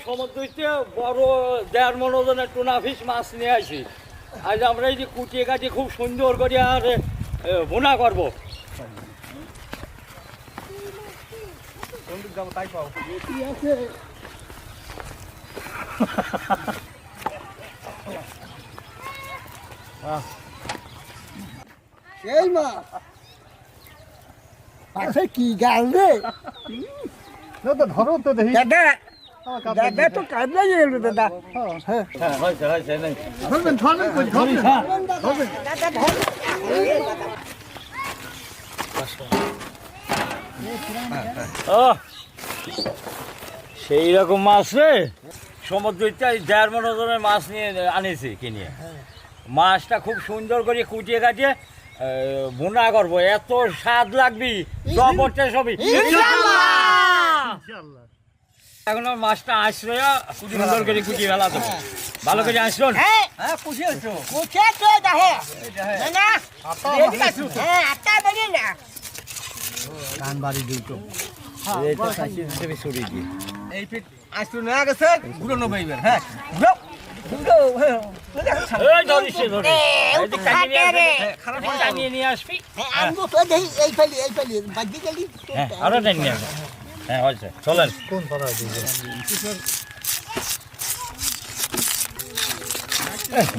সমুদ্রতে বড় 1.5 মণ ওজনের টুনা ফিশ মাছ নিয়ে আসি। আজ আমরা এই যে কুটিয়ে কাটিয়ে খুব সুন্দর করে আর বোনা করবো। তাই পাও সেই মা আচ্ছা কি গাল রে তো ধরো তো দেখি দাদা দাদা তো কামড়া গেল দাদা হ্যাঁ হয়েছে নাই ধরবেন ধরবেন কই ধরবেন দাদা ধর সেই রকম মাছ রে, সমুদ্রতে 1.5 মণ ওজনের মাছ নিয়ে আনিছি কিনে। মাছটা খুব সুন্দর করে কুটিয়ে কাটিয়ে বোনা করবো, এত স্বাদ লাগবি জবরটা সবই। এখন আমার মাছটা আসলে সুন্দর করে কুটিয়ে ফেলা দেবো, ভালো করে আসলো। হ্যাঁ খুশি হইছো খুশি তো দেখো না রেডি আছো হ্যাঁ আটা বেরিয়ে না কান বাড়ি দিতো এইটা সাইজ হিসেবে সরিয়ে দিই। এই ফিট আসতো না গেছে ঘুরানো পাইবেন হ্যাঁ এই ধরিস ধরে টানিয়ে নিয়ে আসবি। আমি তো দেখি এই ফেলি বাজি গেলি হ্যাঁ আরো টানিয়ে আসবে। হ্যাঁ হয়েছে, চলেন। কোন পাড়া দিবে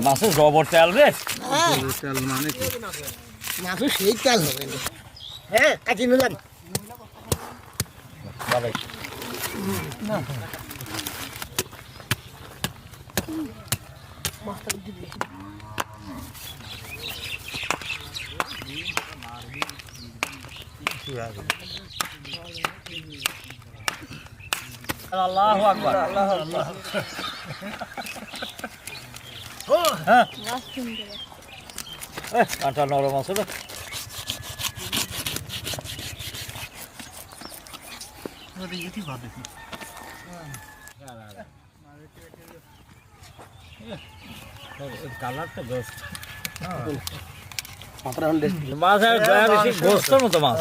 মাছের জবর তেল রে। তেল মানে কি মাছও সেই তেল হবে হ্যাঁ কাটি নিলাম আল্লাহু আকবার। কাঁটা নরম আছে রে। কালারটা বেস্ট। মাছের গোস্তের মতো মাছ।